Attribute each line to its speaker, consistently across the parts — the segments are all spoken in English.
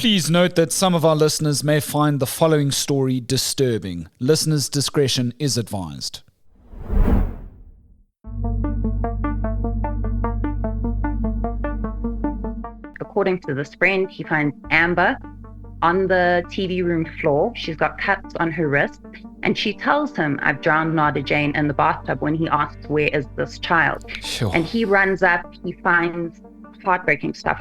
Speaker 1: Please note that some of our listeners may find the following story disturbing. Listeners' discretion is advised.
Speaker 2: According to this friend, he finds Amber on the TV room floor. She's got cuts on her wrist, and she tells him, "I've drowned Nada-Jane in the bathtub," when he asks, "Where is this child?"
Speaker 1: Sure.
Speaker 2: And he runs up, he finds heartbreaking stuff.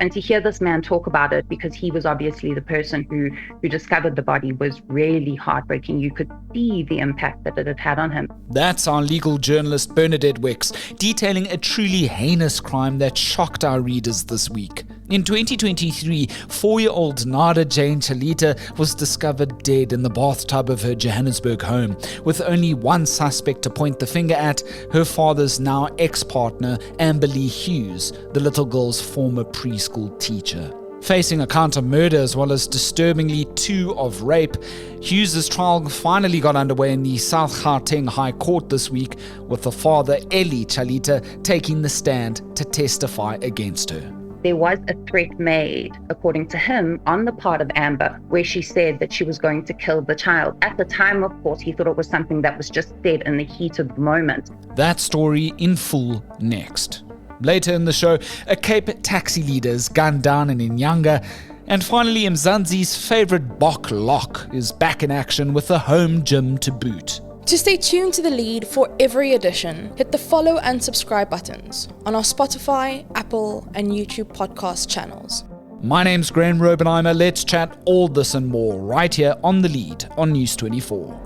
Speaker 2: And to hear this man talk about it, because he was obviously the person who discovered the body, was really heartbreaking. You could see the impact that it had had on him.
Speaker 1: That's our legal journalist Bernadette Wicks, detailing a truly heinous crime that shocked our readers this week. In 2023, 4-year-old Nada-Jane Challita was discovered dead in the bathtub of her Johannesburg home, with only one suspect to point the finger at: her father's now ex-partner, Lee Hughes, the little girl's former preschool teacher. Facing a count of murder as well as disturbingly 2 of rape, Hughes' trial finally got underway in the South Gauteng High Court this week, with the father, Elie Challita, taking the stand to testify against her.
Speaker 2: There was a threat made, according to him, on the part of Amber, where she said that she was going to kill the child. At the time, of course, he thought it was something that was just said in the heat of the moment.
Speaker 1: That story in full next. Later in the show, a Cape taxi leader is gunned down in Inyanga. And finally, Mzansi's favourite Bok Lock is back in action with a home gym to boot.
Speaker 3: To stay tuned to The Lead for every edition, hit the follow and subscribe buttons on our Spotify, Apple, and YouTube podcast channels.
Speaker 1: My name's Graham Robenheimer. Let's chat all this and more right here on The Lead on News 24.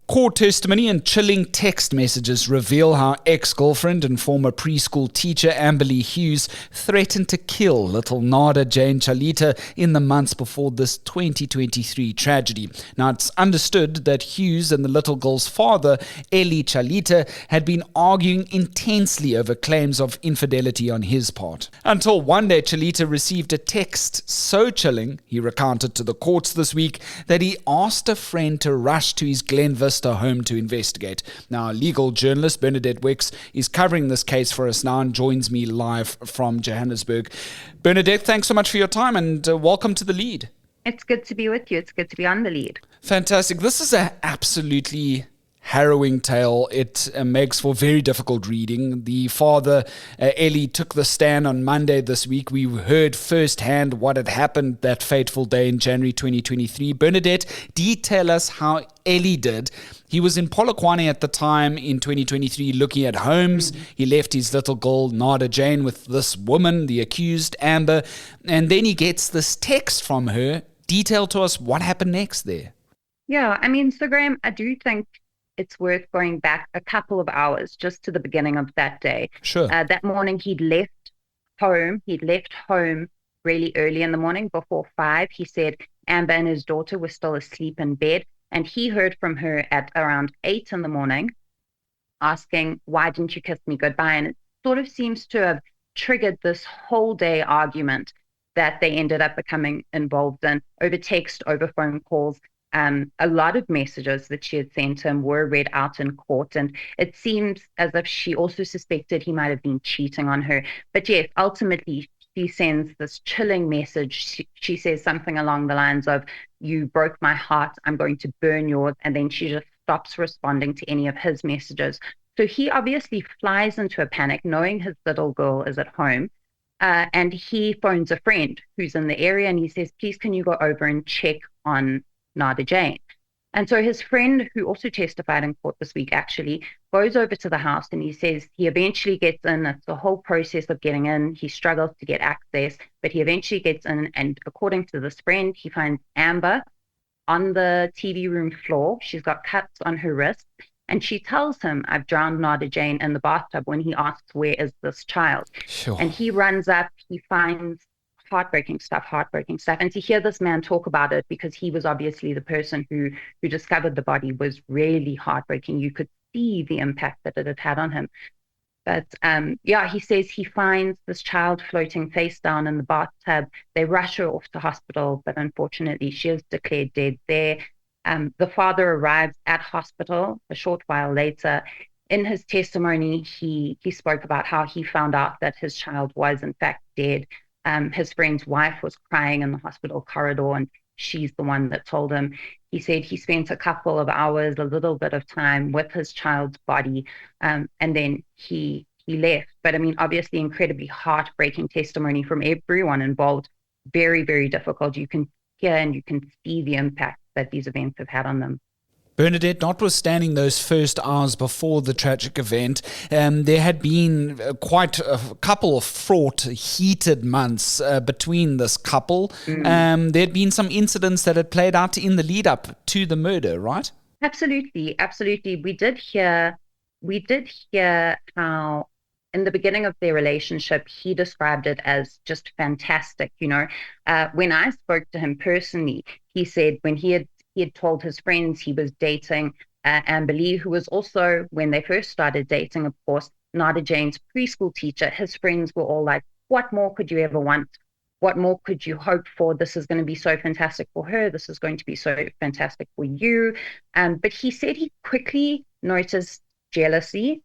Speaker 1: Court testimony and chilling text messages reveal how ex-girlfriend and former preschool teacher Elie Hughes threatened to kill little Nada-Jane Challita in the months before this 2023 tragedy. Now, it's understood that Hughes and the little girl's father, Elie Challita, had been arguing intensely over claims of infidelity on his part. Until one day, Challita received a text so chilling, he recounted to the courts this week, that he asked a friend to rush to his Glen Vista home to investigate. Now, legal journalist Bernadette Wicks is covering this case for us now and joins me live from Johannesburg. Bernadette, thanks so much for your time and welcome to The Lead.
Speaker 2: It's good to be with you. It's good to be on The Lead.
Speaker 1: Fantastic. This is an absolutely harrowing tale. It makes for very difficult reading. The father, Elie, took the stand on Monday this week. We heard firsthand what had happened that fateful day in January 2023. Bernadette, detail us how Elie did. He was in Polokwane at the time in 2023 looking at homes. He left his little girl, Nada-Jane, with this woman, the accused, Amber, and then he gets this text from her. Detail to us what happened next there.
Speaker 2: Yeah, so Graham, I do think it's worth going back a couple of hours just to the beginning of that day.
Speaker 1: Sure.
Speaker 2: That morning he'd left home really early in the morning, before 5. He said Amber and his daughter were still asleep in bed, and he heard from her at around 8 in the morning asking, "Why didn't you kiss me goodbye?" And it sort of seems to have triggered this whole day argument that they ended up becoming involved in over text, over phone calls. A lot of messages that she had sent him were read out in court, and it seems as if she also suspected he might have been cheating on her. But yes, ultimately, she sends this chilling message. She says something along the lines of, "You broke my heart, I'm going to burn yours," and then she just stops responding to any of his messages. So he obviously flies into a panic, knowing his little girl is at home, and he phones a friend who's in the area, and he says, "Please, can you go over and check on Nada-Jane?" And so his friend, who also testified in court this week, actually goes over to the house, and he says he eventually gets in. It's the whole process of getting in. He struggles to get access, but he eventually gets in, and according to this friend, he finds Amber on the TV room floor. She's got cuts on her wrist, and she tells him, "I've drowned Nada-Jane in the bathtub," when he asks, "Where is this child?"
Speaker 1: Sure.
Speaker 2: And he runs up, he finds heartbreaking stuff. And to hear this man talk about it, because he was obviously the person who discovered the body, was really heartbreaking. You could see the impact that it had had on him. But he says he finds this child floating face down in the bathtub. They rush her off to hospital, but unfortunately she is declared dead there. The father arrives at hospital a short while later. in his testimony, he spoke about how he found out that his child was in fact dead. His friend's wife was crying in the hospital corridor, and she's the one that told him. He said he spent a couple of hours, a little bit of time with his child's body, and then he left. But I mean, obviously, incredibly heartbreaking testimony from everyone involved. Very, very difficult. You can hear and you can see the impact that these events have had on them.
Speaker 1: Bernadette, notwithstanding those first hours before the tragic event, there had been quite a couple of fraught, heated months between this couple. There had been some incidents that had played out in the lead up to the murder, right?
Speaker 2: Absolutely. We did hear how in the beginning of their relationship, he described it as just fantastic. When I spoke to him personally, he said when he had told his friends he was dating Amber Lee, who was also, when they first started dating, of course, Nada-Jane's preschool teacher. His friends were all like, what more could you ever want? What more could you hope for? This is going to be so fantastic for her. This is going to be so fantastic for you. But he said he quickly noticed jealousy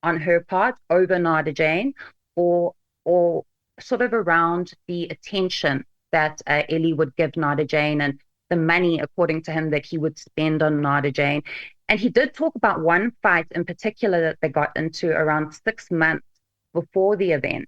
Speaker 2: on her part over Nada-Jane, or sort of around the attention that Elie would give Nada-Jane and the money, according to him, that he would spend on Nada-Jane. And he did talk about one fight in particular that they got into around 6 months before the event.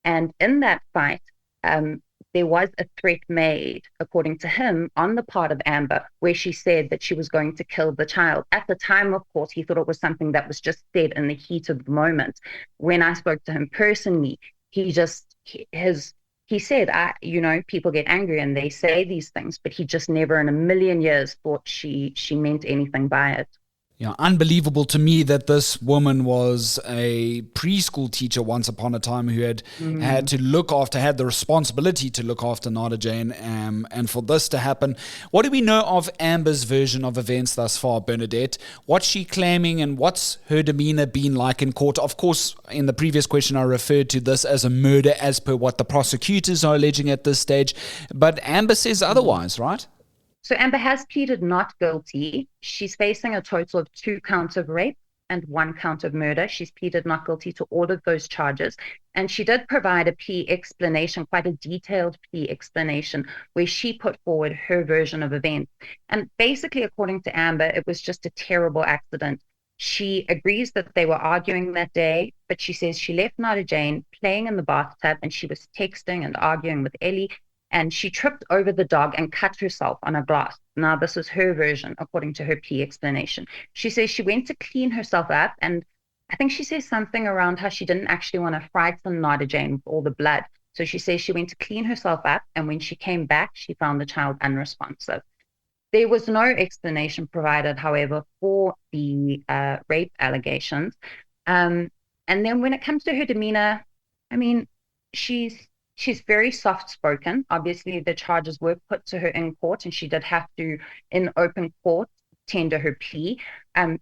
Speaker 2: And in that fight, there was a threat made, according to him, on the part of Amber, where she said that she was going to kill the child. At the time, of course, he thought it was something that was just said in the heat of the moment. When I spoke to him personally, he said, people get angry and they say these things, but he just never in a million years thought she meant anything by it.
Speaker 1: Yeah, unbelievable to me that this woman was a preschool teacher once upon a time who had had the responsibility to look after Nada-Jane, and for this to happen. What do we know of Amber's version of events thus far, Bernadette? What's she claiming and what's her demeanor been like in court? Of course, in the previous question, I referred to this as a murder as per what the prosecutors are alleging at this stage, but Amber says otherwise, right?
Speaker 2: So Amber has pleaded not guilty. She's facing a total of 2 counts of rape and 1 count of murder. She's pleaded not guilty to all of those charges. And she did provide a plea explanation, quite a detailed plea explanation, where she put forward her version of events. And basically, according to Amber, it was just a terrible accident. She agrees that they were arguing that day, but she says she left Nada-Jane playing in the bathtub and she was texting and arguing with Elie. And she tripped over the dog and cut herself on a glass. Now, this is her version, according to her plea explanation. She says she went to clean herself up, and I think she says something around how she didn't actually want to frighten Nada-Jane with all the blood. So she says she went to clean herself up, and when she came back, she found the child unresponsive. There was no explanation provided, however, for the rape allegations. And then when it comes to her demeanor, I mean, she's very soft-spoken. Obviously, the charges were put to her in court, and she did have to, in open court, tender her plea.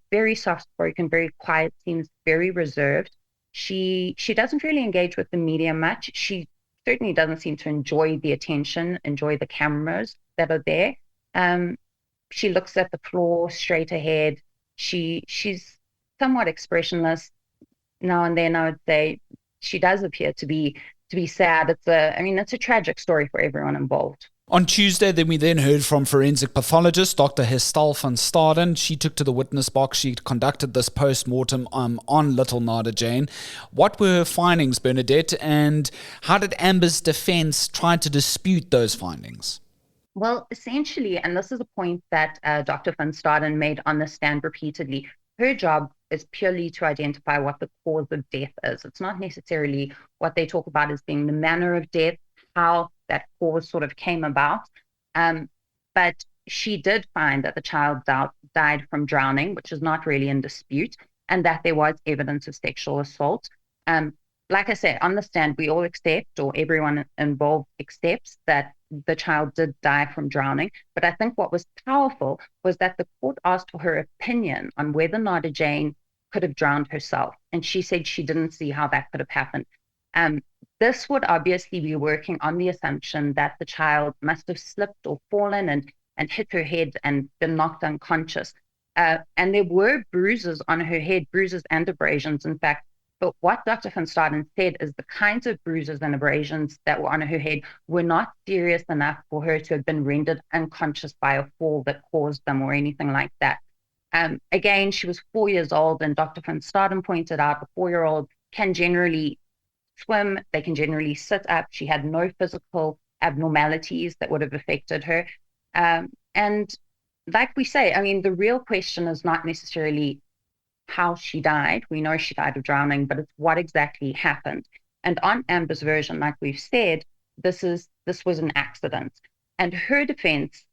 Speaker 2: Very soft-spoken, very quiet, seems very reserved. She doesn't really engage with the media much. She certainly doesn't seem to enjoy the attention, enjoy the cameras that are there. She looks at the floor, straight ahead. She's somewhat expressionless. Now and then, I would say, she does appear to be sad. It's a tragic story for everyone involved.
Speaker 1: On Tuesday, we then heard from forensic pathologist Dr. Elie van Staden. She took to the witness box. She conducted this post-mortem on little Nada-Jane. What were her findings, Bernadette, and how did Amber's defense try to dispute those findings?
Speaker 2: Well, essentially, and this is a point that Dr. van Staden made on the stand repeatedly, her job is purely to identify what the cause of death is. It's not necessarily what they talk about as being the manner of death, how that cause sort of came about. But she did find that the child died from drowning, which is not really in dispute, and that there was evidence of sexual assault. Like I said, on the stand, we all accept, or everyone involved accepts, that the child did die from drowning. But I think what was powerful was that the court asked for her opinion on whether Nada-Jane could have drowned herself. And she said she didn't see how that could have happened. This would obviously be working on the assumption that the child must have slipped or fallen and hit her head and been knocked unconscious. And there were bruises on her head, bruises and abrasions, in fact. But what Dr. van Staden said is the kinds of bruises and abrasions that were on her head were not serious enough for her to have been rendered unconscious by a fall that caused them or anything like that. Again, she was 4 years old, and Dr. van Staden pointed out a 4-year-old can generally swim, they can generally sit up. She had no physical abnormalities that would have affected her. And like we say, I mean, the real question is not necessarily how she died. We know she died of drowning, but it's what exactly happened. And on Amber's version, like we've said, this was an accident. And her defense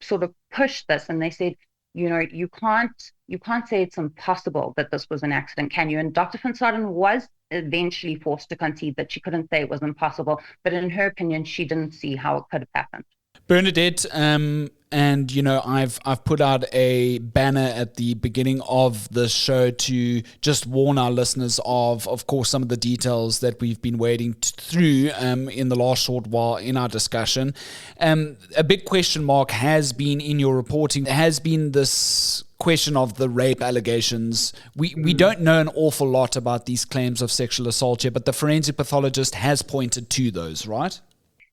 Speaker 2: sort of pushed this, and they said, you can't say it's impossible that this was an accident, can you? And Dr. van Staden was eventually forced to concede that she couldn't say it was impossible, but in her opinion, she didn't see how it could have happened.
Speaker 1: Bernadette, and I've put out a banner at the beginning of the show to just warn our listeners of course, some of the details that we've been wading through in the last short while in our discussion. A big question mark has been in your reporting, has been this question of the rape allegations. We don't know an awful lot about these claims of sexual assault yet, but the forensic pathologist has pointed to those, right?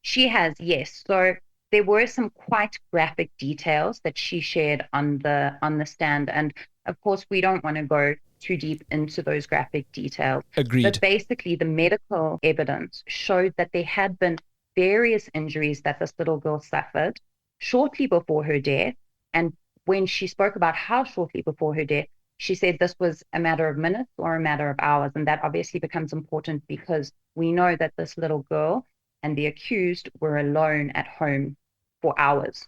Speaker 2: She has, yes. So there were some quite graphic details that she shared on the stand. And of course, we don't want to go too deep into those graphic details.
Speaker 1: Agreed.
Speaker 2: But basically, the medical evidence showed that there had been various injuries that this little girl suffered shortly before her death. And when she spoke about how shortly before her death, she said this was a matter of minutes or a matter of hours. And that obviously becomes important because we know that this little girl and the accused were alone at home for hours,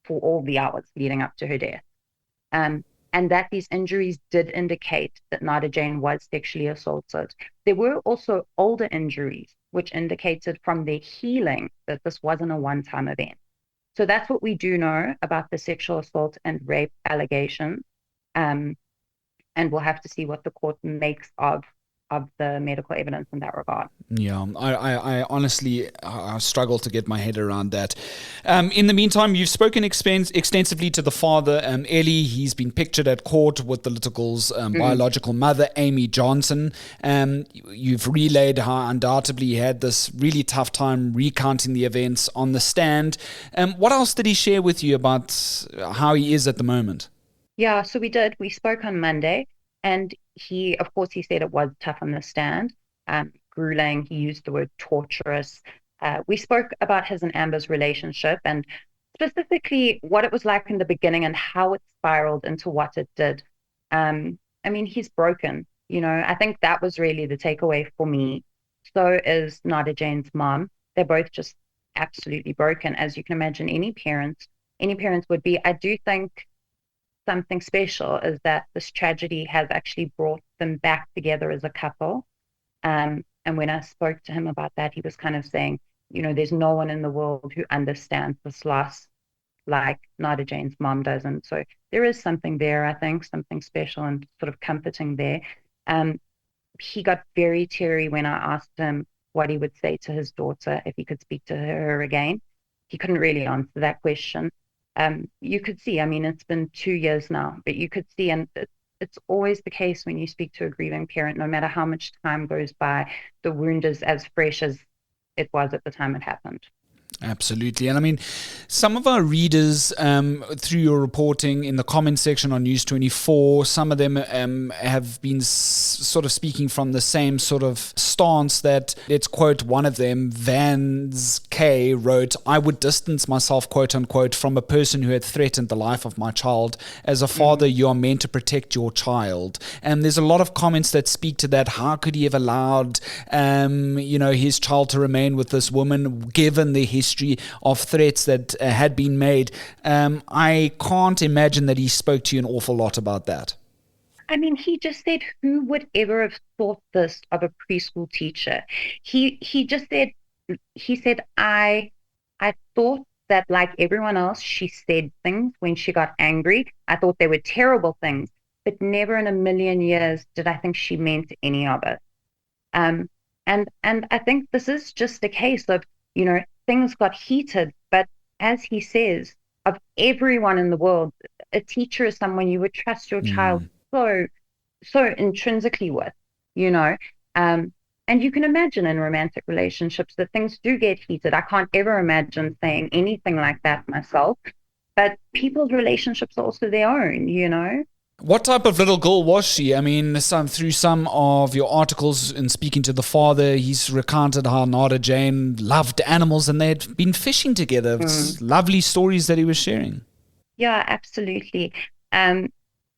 Speaker 2: for all the hours leading up to her death. And that these injuries did indicate that Nada-Jane was sexually assaulted. There were also older injuries, which indicated from their healing that this wasn't a one-time event. So that's what we do know about the sexual assault and rape allegations. And we'll have to see what the court makes of the medical evidence in that regard.
Speaker 1: Yeah, I honestly struggle to get my head around that. In the meantime, you've spoken extensively to the father, Elie. He's been pictured at court with the little girl's biological mother, Amy Johnson. You've relayed how undoubtedly he had this really tough time recounting the events on the stand. What else did he share with you about how he is at the moment?
Speaker 2: Yeah, so we did. We spoke on Monday, and he said it was tough on the stand, grueling. He used the word torturous. We spoke about his and Amber's relationship and specifically what it was like in the beginning and how it spiraled into what it did. He's broken. I think that was really the takeaway for me. So is Nada-Jane's mom. They're both just absolutely broken, as you can imagine any parents would be. I do think something special is that this tragedy has actually brought them back together as a couple. And when I spoke to him about that, he was kind of saying, there's no one in the world who understands this loss like Nada-Jane's mom does. And so there is something there, I think, something special and sort of comforting there. He got very teary when I asked him what he would say to his daughter if he could speak to her again. He couldn't really answer that question. You could see, it's been 2 years now, but you could see, and it's always the case when you speak to a grieving parent, no matter how much time goes by, the wound is as fresh as it was at the time it happened.
Speaker 1: Absolutely. And some of our readers, through your reporting in the comment section on News 24, some of them have been sort of speaking from the same sort of stance that, let's quote one of them, Vans K wrote, "I would distance myself, quote unquote, from a person who had threatened the life of my child. As a father, you are meant to protect your child." And there's a lot of comments that speak to that. How could he have allowed, his child to remain with this woman, given the history of threats that had been made? I can't imagine that he spoke to you an awful lot about that.
Speaker 2: He just said, who would ever have thought this of a preschool teacher? He said, I thought that like everyone else, she said things when she got angry. I thought they were terrible things, but never in a million years did I think she meant any of it. And I think this is just a case of, things got heated, but as he says, of everyone in the world, a teacher is someone you would trust your child so intrinsically with, you know. And you can imagine in romantic relationships that things do get heated. I can't ever imagine saying anything like that myself, but people's relationships are also their own, you know.
Speaker 1: What type of little girl was she? I mean, through some of your articles and speaking to the father, he's recounted how Nada-Jane loved animals and they had been fishing together. It's lovely stories that he was sharing.
Speaker 2: Yeah, absolutely.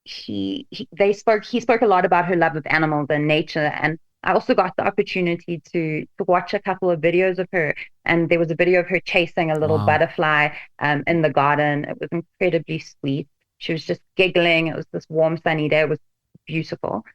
Speaker 2: He spoke a lot about her love of animals and nature, and I also got the opportunity to watch a couple of videos of her, and there was a video of her chasing a little butterfly in the garden. It was incredibly sweet. She was just giggling. It was this warm, sunny day. It was beautiful.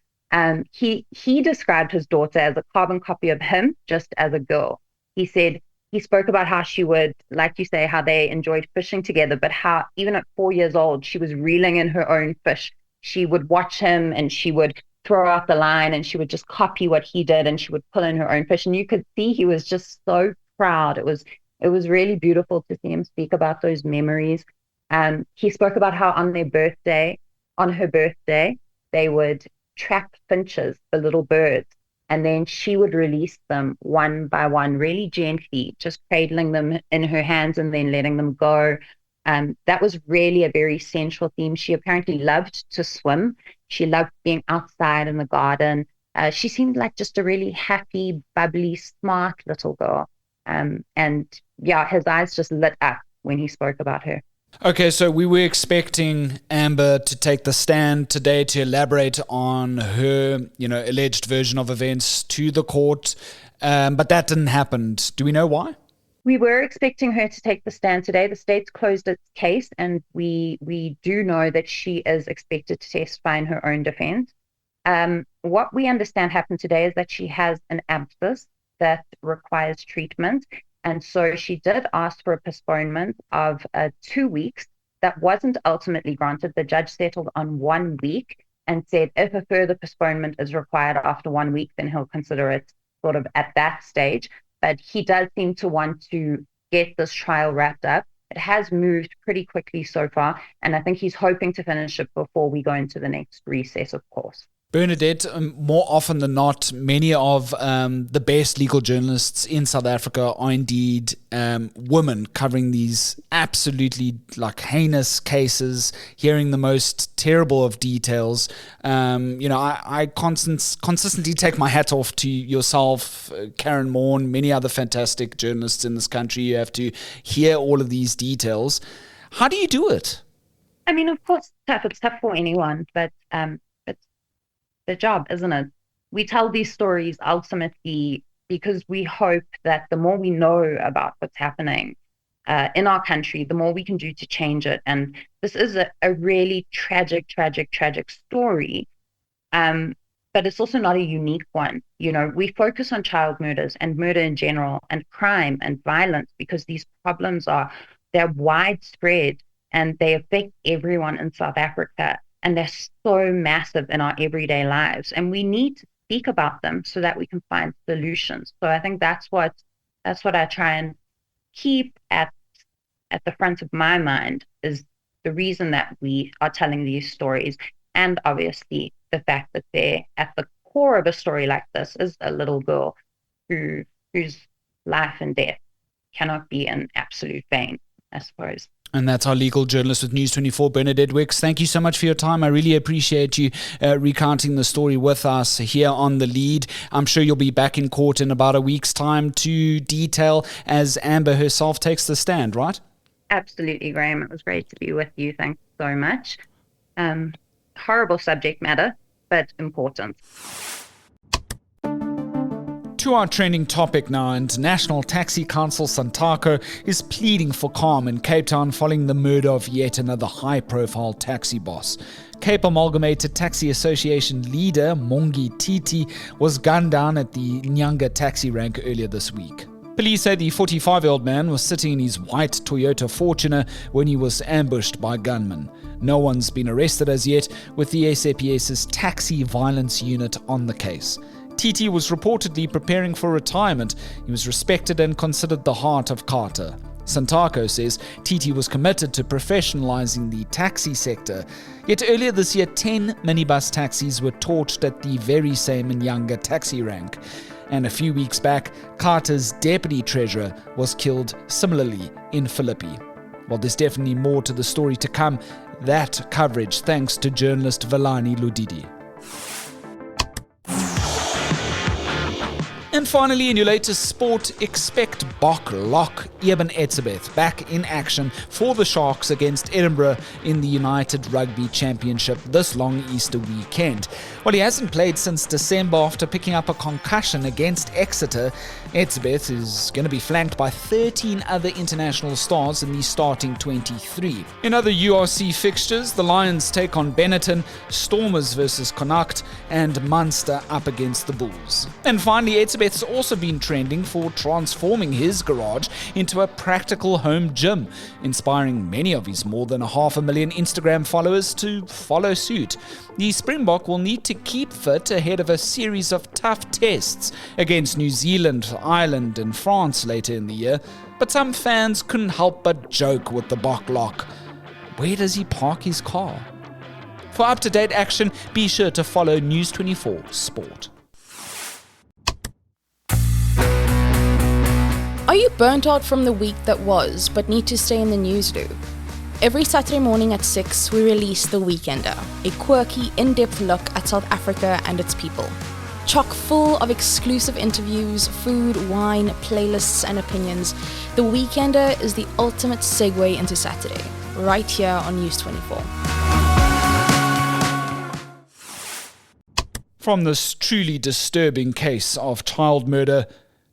Speaker 2: He described his daughter as a carbon copy of him, just as a girl. He said he spoke about how she would, like you say, how they enjoyed fishing together, but how even at 4 years old, she was reeling in her own fish. She would watch him and she would throw out the line and she would just copy what he did and she would pull in her own fish. And you could see he was just so proud. It was really beautiful to see him speak about those memories. He spoke about how on her birthday, they would trap finches, the little birds, and then she would release them one by one, really gently, just cradling them in her hands and then letting them go. That was really a very central theme. She apparently loved to swim. She loved being outside in the garden. She seemed like just a really happy, bubbly, smart little girl. And yeah, his eyes just lit up when he spoke about her.
Speaker 1: Okay, so we were expecting Amber to take the stand today to elaborate on her, alleged version of events to the court, but that didn't happen. Do we know why?
Speaker 2: We were expecting her to take the stand today. The state's closed its case, and we do know that she is expected to testify in her own defense. What we understand happened today is that she has an abscess that requires treatment. And so she did ask for a postponement of 2 weeks. That wasn't ultimately granted. The judge settled on 1 week and said if a further postponement is required after 1 week, then he'll consider it sort of at that stage. But he does seem to want to get this trial wrapped up. It has moved pretty quickly so far, and I think he's hoping to finish it before we go into the next recess, of course.
Speaker 1: Bernadette, more often than not, many of the best legal journalists in South Africa are indeed women covering these absolutely heinous cases, hearing the most terrible of details. I consistently take my hat off to yourself, Karen Morn, many other fantastic journalists in this country. You have to hear all of these details. How do you do it?
Speaker 2: I mean, of course, it's tough for anyone, but the job, isn't it? We tell these stories ultimately because we hope that the more we know about what's happening in our country, the more we can do to change it. And this is a really tragic story, but it's also not a unique one. We focus on child murders and murder in general and crime and violence because these problems they're widespread and they affect everyone in South Africa. And they're so massive in our everyday lives. And we need to speak about them so that we can find solutions. So I think that's what I try and keep at the front of my mind is the reason that we are telling these stories. And obviously the fact that they're at the core of a story like this is a little girl whose life and death cannot be in absolute vain, I suppose.
Speaker 1: And that's our legal journalist with News 24, Bernadette Wicks. Thank you so much for your time. I really appreciate you recounting the story with us here on The Lead. I'm sure you'll be back in court in about a week's time to detail as Amber herself takes the stand, right?
Speaker 2: Absolutely, Graham. It was great to be with you. Thanks so much. Horrible subject matter, but important.
Speaker 1: To our trending topic now, International Taxi Council Santaco is pleading for calm in Cape Town following the murder of yet another high-profile taxi boss. Cape Amalgamated Taxi Association leader Mongi Titi was gunned down at the Nyanga taxi rank earlier this week. Police say the 45-year-old man was sitting in his white Toyota Fortuner when he was ambushed by gunmen. No one's been arrested as yet, with the SAPS's taxi violence unit on the case. Titi was reportedly preparing for retirement. He was respected and considered the heart of Carter. Santako says TT was committed to professionalising the taxi sector. Yet earlier this year, 10 minibus taxis were torched at the very same Nyanga taxi rank. And a few weeks back, Carter's deputy treasurer was killed similarly in Philippi. Well, there's definitely more to the story to come. That coverage thanks to journalist Velani Ludidi. And finally, in your latest sport, expect Bok lock Eben Etzebeth back in action for the Sharks against Edinburgh in the United Rugby Championship this long Easter weekend. Well, he hasn't played since December after picking up a concussion against Exeter. Etzebeth is going to be flanked by 13 other international stars in the starting 23. In other URC fixtures, the Lions take on Benetton, Stormers versus Connacht, and Munster up against the Bulls. And finally, Etzebeth's also been trending for transforming his garage into a practical home gym, inspiring many of his more than 500,000 Instagram followers to follow suit. The Springbok will need to keep fit ahead of a series of tough tests against New Zealand, Ireland and France later in the year, but some fans couldn't help but joke with the Bok lock. Where does he park his car? For up-to-date action, be sure to follow News 24 Sport.
Speaker 3: Are you burnt out from the week that was, but need to stay in the news loop? Every Saturday morning at 6, we release The Weekender, a quirky, in-depth look at South Africa and its people. Chock full of exclusive interviews, food, wine, playlists, and opinions, The Weekender is the ultimate segue into Saturday, right here on News 24.
Speaker 1: From this truly disturbing case of child murder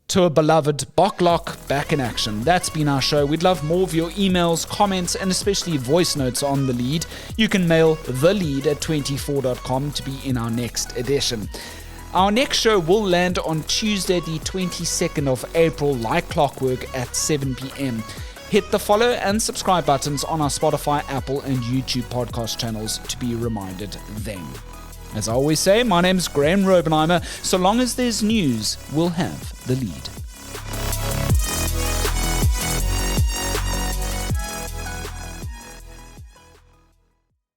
Speaker 1: to a beloved Bok lock back in action. That's been our show. We'd love more of your emails, comments, and especially voice notes on The Lead. You can mail thelead@24.com to be in our next edition. Our next show will land on Tuesday, the 22nd of April, like clockwork at 7 p.m. Hit the follow and subscribe buttons on our Spotify, Apple, and YouTube podcast channels to be reminded then. As I always say, my name's Graham Robenheimer. So long as there's news, we'll have The Lead.